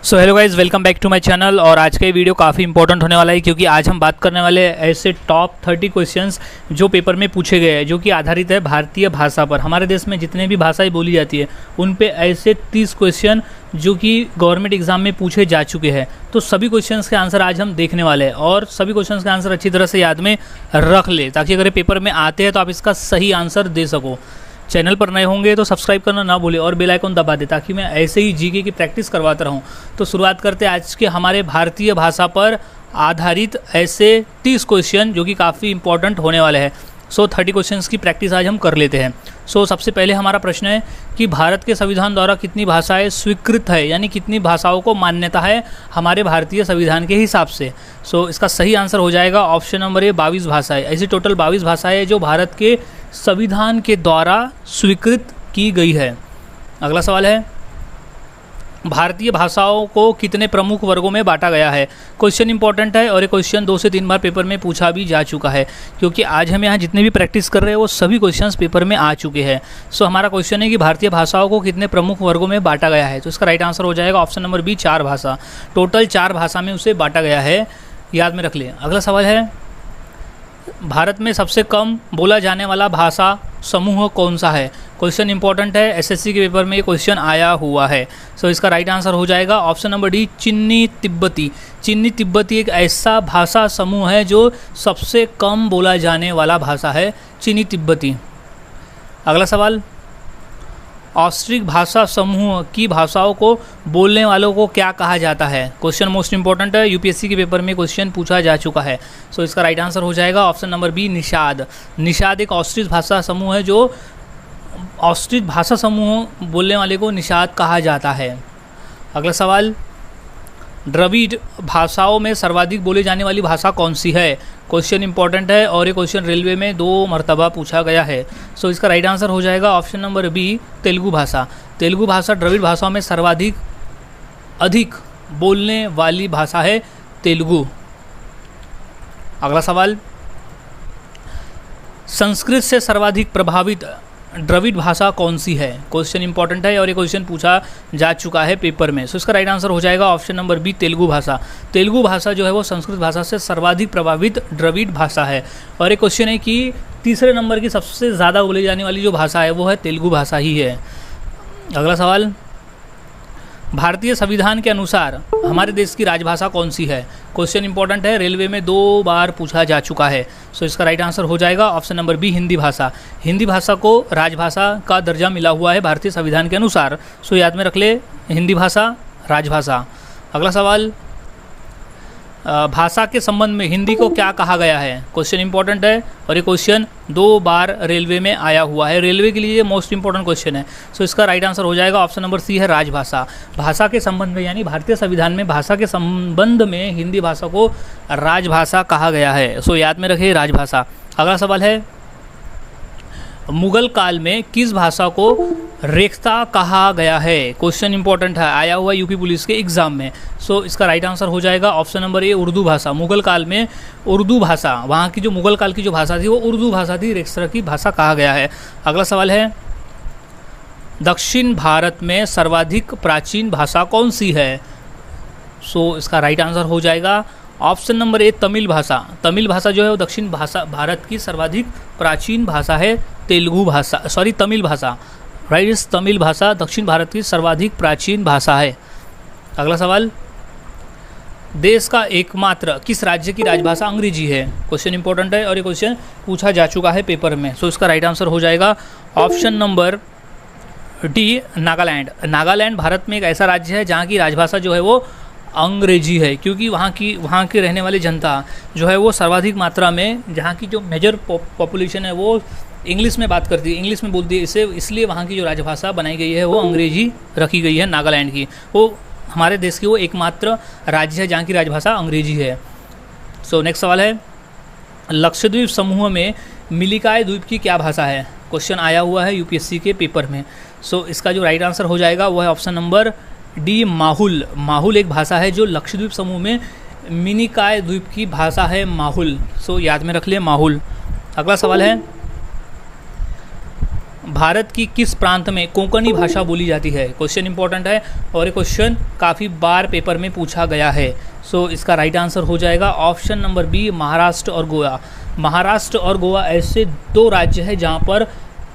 So hello guys, welcome back to my channel. और आज का ये वीडियो काफ़ी इंपॉर्टेंट होने वाला है क्योंकि आज हम बात करने वाले ऐसे टॉप 30 क्वेश्चंस जो पेपर में पूछे गए हैं, जो कि आधारित है भारतीय भाषा पर। हमारे देश में जितने भी भाषाएं बोली जाती है उन पे ऐसे 30 क्वेश्चन जो कि गवर्नमेंट एग्जाम में पूछे जा चुके हैं। तो सभी क्वेश्चंस के आंसर आज हम देखने वाले हैं और सभी क्वेश्चंस के आंसर अच्छी तरह से याद में रख ले, ताकि अगर पेपर में आते हैं तो आप इसका सही आंसर दे सको। चैनल पर नए होंगे तो सब्सक्राइब करना ना भूलें और बेल आइकन दबा दें, ताकि मैं ऐसे ही जीके की प्रैक्टिस करवाता रहूं। तो शुरुआत करते हैं आज के हमारे भारतीय भाषा पर आधारित ऐसे 30 क्वेश्चन जो कि काफ़ी इंपॉर्टेंट होने वाले हैं। 30 क्वेश्चंस की प्रैक्टिस आज हम कर लेते हैं। सबसे पहले हमारा प्रश्न है कि भारत के संविधान द्वारा कितनी भाषाएं स्वीकृत है, यानी कितनी भाषाओं को मान्यता है हमारे भारतीय संविधान के हिसाब से। इसका सही आंसर हो जाएगा ऑप्शन नंबर ए, 22 भाषाएं। ऐसी टोटल 22 भाषाएं जो भारत के संविधान के द्वारा स्वीकृत की गई है। अगला सवाल है, भारतीय भाषाओं को कितने प्रमुख वर्गों में बांटा गया है। क्वेश्चन इंपॉर्टेंट है और ये क्वेश्चन 2 से 3 बार पेपर में पूछा भी जा चुका है, क्योंकि आज हम यहाँ जितने भी प्रैक्टिस कर रहे हैं वो सभी क्वेश्चंस पेपर में आ चुके हैं। हमारा क्वेश्चन है कि भारतीय भाषाओं को कितने प्रमुख वर्गों में बांटा गया है। तो इसका राइट आंसर हो जाएगा ऑप्शन नंबर बी, 4 भाषा। टोटल 4 भाषा में उसे बांटा गया है, याद में रख लें। अगला सवाल है, भारत में सबसे कम बोला जाने वाला भाषा समूह कौन सा है। क्वेश्चन इंपॉर्टेंट है, एसएससी के पेपर में ये क्वेश्चन आया हुआ है। इसका राइट आंसर हो जाएगा ऑप्शन नंबर डी, चीनी तिब्बती। चीनी तिब्बती एक ऐसा भाषा समूह है जो सबसे कम बोला जाने वाला भाषा है, चीनी तिब्बती। अगला सवाल, ऑस्ट्रिक भाषा समूह की भाषाओं को बोलने वालों को क्या कहा जाता है। क्वेश्चन मोस्ट इंपॉर्टेंट है, यूपीएससी के पेपर में क्वेश्चन पूछा जा चुका है। इसका राइट आंसर हो जाएगा option number B, Nishad. Nishad एक ऑस्ट्रिच भाषा समूह है, जो ऑस्ट्रिच भाषा समूह बोलने वाले को निषाद कहा जाता है। अगला सवाल, द्रविड़ भाषाओं में सर्वाधिक बोली जाने वाली भाषा कौन सी है। क्वेश्चन इंपॉर्टेंट है और ये क्वेश्चन रेलवे में 2 मरतबा पूछा गया है। इसका राइट आंसर हो जाएगा ऑप्शन नंबर बी, तेलुगु भाषा। तेलुगु भाषा द्रविड़ भाषाओं में सर्वाधिक अधिक बोलने वाली भाषा है, तेलुगु। अगला सवाल, संस्कृत से सर्वाधिक प्रभावित द्रविड़ भाषा कौन सी है। क्वेश्चन इंपॉर्टेंट है और ये क्वेश्चन पूछा जा चुका है पेपर में। इसका राइट आंसर हो जाएगा ऑप्शन नंबर बी, तेलुगु भाषा। तेलुगु भाषा जो है वो संस्कृत भाषा से सर्वाधिक प्रभावित द्रविड़ भाषा है। और ये क्वेश्चन है कि तीसरे नंबर की सबसे ज़्यादा बोली जाने वाली जो भाषा है वो है तेलुगु भाषा ही है। अगला सवाल, भारतीय संविधान के अनुसार हमारे देश की राजभाषा कौन सी है। क्वेश्चन इंपॉर्टेंट है, रेलवे में 2 बार पूछा जा चुका है। इसका राइट आंसर हो जाएगा ऑप्शन नंबर बी, हिंदी भाषा। हिंदी भाषा को राजभाषा का दर्जा मिला हुआ है भारतीय संविधान के अनुसार। याद में रख ले, हिंदी भाषा राजभाषा। अगला सवाल, भाषा के संबंध में हिंदी को क्या कहा गया है। क्वेश्चन इंपॉर्टेंट है और ये क्वेश्चन 2 बार रेलवे में आया हुआ है। रेलवे के लिए मोस्ट इंपॉर्टेंट क्वेश्चन है। इसका राइट आंसर हो जाएगा ऑप्शन नंबर सी है, राजभाषा। भाषा के संबंध में, यानी भारतीय संविधान में भाषा के संबंध में हिंदी भाषा को राजभाषा कहा गया है। याद में रखिए, राजभाषा। अगला सवाल है, मुगल काल में किस भाषा को रेख्ता कहा गया है। क्वेश्चन इंपॉर्टेंट है, आया हुआ यूपी पुलिस के एग्जाम में। इसका राइट आंसर हो जाएगा ऑप्शन नंबर ए, उर्दू भाषा। मुगल काल में उर्दू भाषा, वहाँ की जो मुगल काल की जो भाषा थी वो उर्दू भाषा थी, रेख्ता की भाषा कहा गया है। अगला सवाल है, दक्षिण भारत में सर्वाधिक प्राचीन भाषा कौन सी है। इसका राइट आंसर हो जाएगा ऑप्शन नंबर ए, तमिल भाषा। तमिल भाषा जो है वो दक्षिण भारत की सर्वाधिक प्राचीन भाषा है, तमिल भाषा। राइट, तमिल भाषा दक्षिण भारत की सर्वाधिक प्राचीन भाषा है। अगला सवाल, देश का एकमात्र किस राज्य की राजभाषा अंग्रेजी है। क्वेश्चन इंपॉर्टेंट है और ये क्वेश्चन पूछा जा चुका है पेपर में। इसका राइट आंसर हो जाएगा option number D, Nagaland. Nagaland Bharat में एक ऐसा राज्य है जहाँ की राजभाषा जो है वो अंग्रेजी है, क्योंकि वहाँ की रहने वाली जनता जो है वो सर्वाधिक मात्रा में, जहाँ की जो मेजर पॉपुलेशन है वो इंग्लिश में बात करती है, इंग्लिश में बोलती है, इसलिए वहाँ की जो राजभाषा बनाई गई है वो अंग्रेजी रखी गई है। नागालैंड की वो हमारे देश की वो एकमात्र राज्य है जहाँ की राजभाषा अंग्रेजी है। नेक्स्ट सवाल है, लक्षद्वीप समूह में मिलिकाय द्वीप की क्या भाषा है। क्वेश्चन आया हुआ है यूपीएससी के पेपर में। इसका जो राइट आंसर हो जाएगा वो है option number D, Mahul. Mahul एक भाषा है जो लक्षद्वीप समूह में मिनिकाय द्वीप की भाषा है, माहुल। याद में रख ले, माहुल। अगला सवाल है, भारत की किस प्रांत में कोंकणी भाषा बोली जाती है? क्वेश्चन इंपॉर्टेंट है और ये क्वेश्चन काफ़ी बार पेपर में पूछा गया है। सो इसका राइट आंसर हो जाएगा ऑप्शन नंबर बी, महाराष्ट्र और गोवा। महाराष्ट्र और गोवा ऐसे दो राज्य हैं जहाँ पर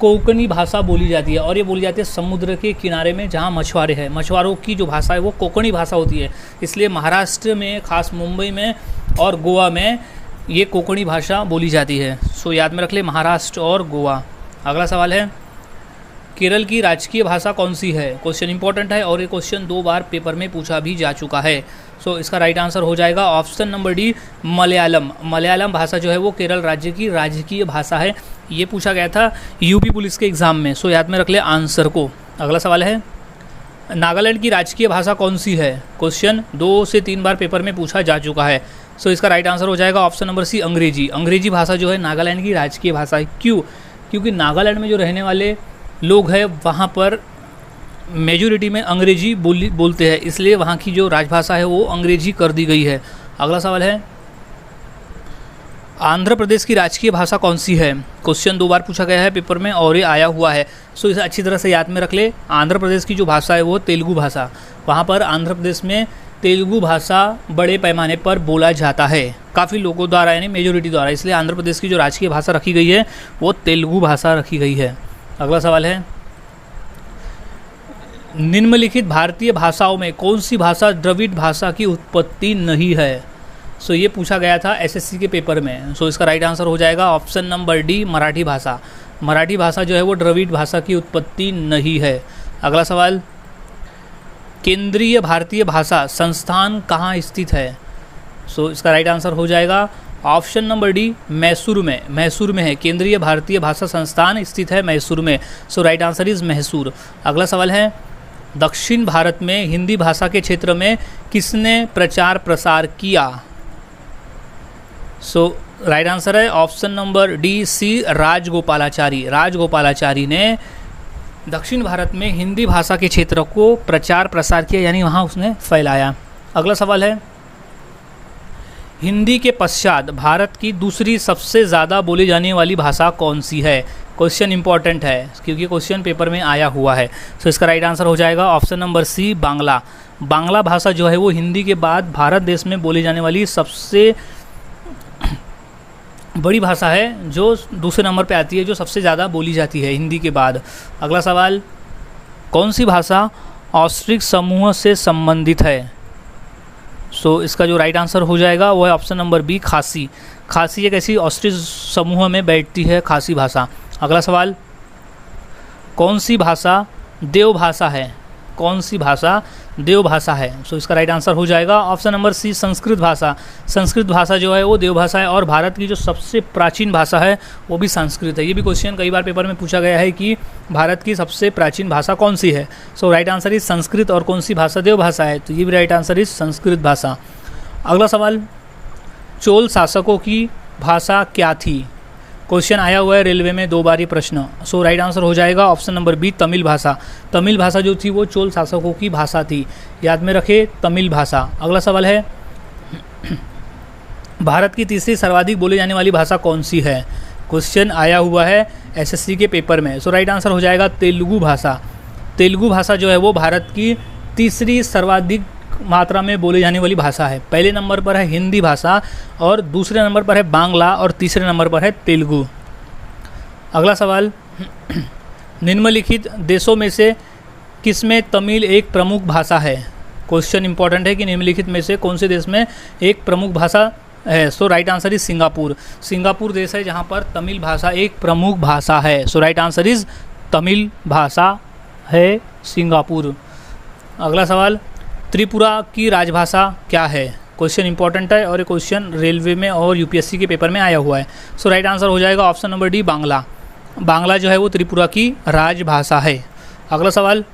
कोंकणी भाषा बोली जाती है, और ये बोली जाती है समुद्र के किनारे में जहाँ मछुआरे हैं। मछुआरों की जो भाषा है वो कोंकणी भाषा होती है, इसलिए महाराष्ट्र में, खास मुंबई में और गोवा में ये कोंकणी भाषा बोली जाती है। सो याद में रख ले, महाराष्ट्र और गोवा। अगला सवाल है, केरल की राजकीय भाषा कौन सी है? क्वेश्चन इंपॉर्टेंट है और ये क्वेश्चन 2 बार पेपर में पूछा भी जा चुका है। सो इसका राइट आंसर हो जाएगा option number D, Malayalam. Malayalam भाषा जो है वो केरल राज्य की राजकीय भाषा है। ये पूछा गया था यूपी पुलिस के एग्जाम में। सो याद में रख ले आंसर को। अगला सवाल है, नागालैंड की राजकीय भाषा कौन सी है? क्वेश्चन 2 से 3 बार पेपर में पूछा जा चुका है। सो इसका राइट आंसर हो जाएगा ऑप्शन नंबर सी, अंग्रेजी। अंग्रेजी भाषा जो है नागालैंड की राजकीय भाषा है। क्यों? क्योंकि नागालैंड में जो रहने वाले लोग हैं वहाँ पर मेजॉरिटी में अंग्रेजी बोलते हैं, इसलिए वहाँ की जो राजभाषा है वो अंग्रेजी कर दी गई है। अगला सवाल है, आंध्र प्रदेश की राजकीय भाषा कौन सी है? क्वेश्चन 2 बार पूछा गया है पेपर में और ये आया हुआ है। सो इसे अच्छी तरह से याद में रख ले। आंध्र प्रदेश की जो भाषा है वो तेलुगु भाषा। वहाँ पर आंध्र प्रदेश में तेलुगु भाषा बड़े पैमाने पर बोला जाता है, काफ़ी लोगों द्वारा, यानी मेजॉरिटी द्वारा, इसलिए आंध्र प्रदेश की जो राजकीय भाषा रखी गई है वो तेलुगु भाषा रखी गई है। अगला सवाल है, निम्नलिखित भारतीय भाषाओं में कौन सी भाषा द्रविड़ भाषा की उत्पत्ति नहीं है? सो ये पूछा गया था एसएससी के पेपर में। सो इसका राइट आंसर हो जाएगा ऑप्शन नंबर डी, मराठी भाषा। मराठी भाषा जो है वो द्रविड़ भाषा की उत्पत्ति नहीं है। अगला सवाल, केंद्रीय भारतीय भाषा संस्थान कहाँ स्थित है? सो इसका राइट आंसर हो जाएगा ऑप्शन नंबर डी, मैसूर में। मैसूर में है केंद्रीय भारतीय भाषा संस्थान, स्थित है मैसूर में। सो राइट आंसर इज मैसूर। अगला सवाल है, दक्षिण भारत में हिंदी भाषा के क्षेत्र में किसने प्रचार प्रसार किया? सो राइट आंसर है ऑप्शन नंबर डी, सी, राजगोपालाचारी। राजगोपालाचारी ने दक्षिण भारत में हिंदी भाषा के क्षेत्र को प्रचार प्रसार किया, यानी वहाँ उसने फैलाया। अगला सवाल है, हिंदी के पश्चात भारत की दूसरी सबसे ज़्यादा बोली जाने वाली भाषा कौन सी है? क्वेश्चन इंपॉर्टेंट है क्योंकि क्वेश्चन पेपर में आया हुआ है। सो इसका राइट आंसर हो जाएगा option number C, Bangla. Bangla भाषा जो है वो हिंदी के बाद भारत देश में बोली जाने वाली सबसे बड़ी भाषा है, जो दूसरे नंबर पे आती है, जो सबसे ज़्यादा बोली जाती है हिंदी के बाद। अगला सवाल, कौन सी भाषा ऑस्ट्रिक समूह से संबंधित है? सो इसका जो राइट आंसर हो जाएगा वो है ऑप्शन नंबर बी, खासी। खासी एक ऐसी ऑस्ट्रिक समूह में बैठती है, खासी भाषा। अगला सवाल, कौन सी भाषा देव भाषा है? कौन सी भाषा देव भाषा है? सो इसका राइट आंसर हो जाएगा ऑप्शन नंबर सी, संस्कृत भाषा। संस्कृत भाषा जो है वो देव भाषा है, और भारत की जो सबसे प्राचीन भाषा है वो भी संस्कृत है। ये भी क्वेश्चन कई बार पेपर में पूछा गया है कि भारत की सबसे प्राचीन भाषा कौन सी है? So right answer is Sanskrit, और कौन सी भाषा देव भाषा है? तो ये भी राइट आंसर इज संस्कृत भाषा। अगला सवाल, चोल शासकों की भाषा क्या थी? क्वेश्चन आया हुआ है रेलवे में 2 बार ये प्रश्न। सो राइट आंसर हो जाएगा ऑप्शन नंबर बी, तमिल भाषा। तमिल भाषा जो थी वो चोल शासकों की भाषा थी, याद में रखे, तमिल भाषा। अगला सवाल है, भारत की तीसरी सर्वाधिक बोली जाने वाली भाषा कौन सी है? क्वेश्चन आया हुआ है एसएससी के पेपर में। सो राइट आंसर हो जाएगा तेलुगु भाषा। तेलुगु भाषा जो है वो भारत की तीसरी सर्वाधिक मात्रा में बोली जाने वाली भाषा है। पहले नंबर पर है हिंदी भाषा, और दूसरे नंबर पर है बांग्ला, और तीसरे नंबर पर है तेलुगु। अगला सवाल, निम्नलिखित देशों में से किसमें तमिल एक प्रमुख भाषा है? क्वेश्चन इंपॉर्टेंट है कि निम्नलिखित में से कौन से देश में एक प्रमुख भाषा है? So right answer is Singapore. Singapore देश है जहाँ पर तमिल भाषा एक प्रमुख भाषा है। So right answer is Tamil भाषा है सिंगापुर। अगला सवाल, त्रिपुरा की राजभाषा क्या है? क्वेश्चन इंपॉर्टेंट है और ये क्वेश्चन रेलवे में और यूपीएससी के पेपर में आया हुआ है। सो राइट आंसर हो जाएगा option number D, Bangla. Bangla जो है वो त्रिपुरा की राजभाषा है। अगला सवाल,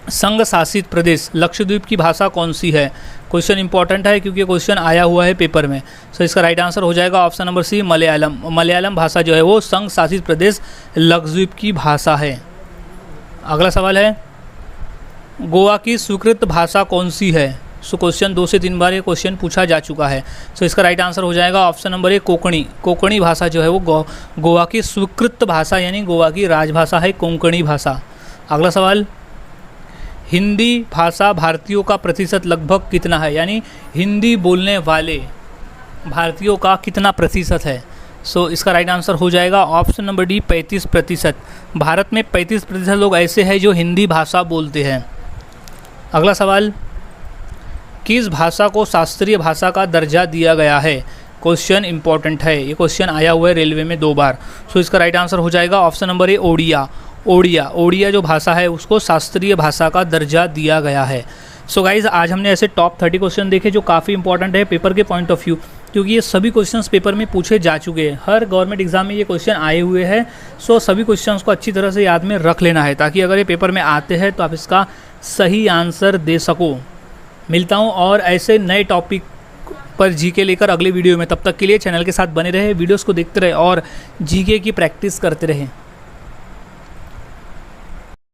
संघ शासित प्रदेश लक्षद्वीप की भाषा कौन सी है? क्वेश्चन इंपॉर्टेंट है क्योंकि क्वेश्चन आया हुआ है पेपर में। सो इसका राइट आंसर हो जाएगा option number C, Malayalam. Malayalam भाषा जो है वो संघ शासित प्रदेश लक्षद्वीप की भाषा है। अगला सवाल है, गोवा की स्वीकृत भाषा कौन सी है? सो क्वेश्चन 2 से 3 बार ये क्वेश्चन पूछा जा चुका है। सो इसका राइट आंसर हो जाएगा option number A Konkani. Konkani भाषा जो है वो गोवा की स्वीकृत भाषा यानी गोवा की राजभाषा है कोंकणी भाषा। अगला सवाल, हिंदी भाषा भारतीयों का प्रतिशत लगभग कितना है, यानी हिंदी बोलने वाले भारतीयों का कितना प्रतिशत है। सो इसका राइट आंसर हो जाएगा ऑप्शन नंबर डी 35%। भारत में 35% लोग ऐसे हैं जो हिंदी भाषा बोलते हैं। अगला सवाल, किस भाषा को शास्त्रीय भाषा का दर्जा दिया गया है। क्वेश्चन इंपॉर्टेंट है, ये क्वेश्चन आया हुआ है रेलवे में 2 बार। सो इसका राइट आंसर हो जाएगा option number A Odia. Odia जो भाषा है उसको शास्त्रीय भाषा का दर्जा दिया गया है। सो गाइज आज हमने ऐसे टॉप 30 क्वेश्चन देखे जो काफ़ी इंपॉर्टेंट है पेपर के पॉइंट ऑफ व्यू, क्योंकि ये सभी क्वेश्चंस पेपर में पूछे जा चुके हैं। हर गवर्नमेंट एग्जाम में ये क्वेश्चन आए हुए हैं। सो सभी क्वेश्चंस को अच्छी तरह से याद में रख लेना है ताकि अगर ये पेपर में आते हैं तो आप इसका सही आंसर दे सको। मिलता हूँ और ऐसे नए टॉपिक पर जीके लेकर अगले वीडियो में। तब तक के लिए चैनल के साथ बने रहे, वीडियोज़ को देखते रहे और जीके की प्रैक्टिस करते रहे।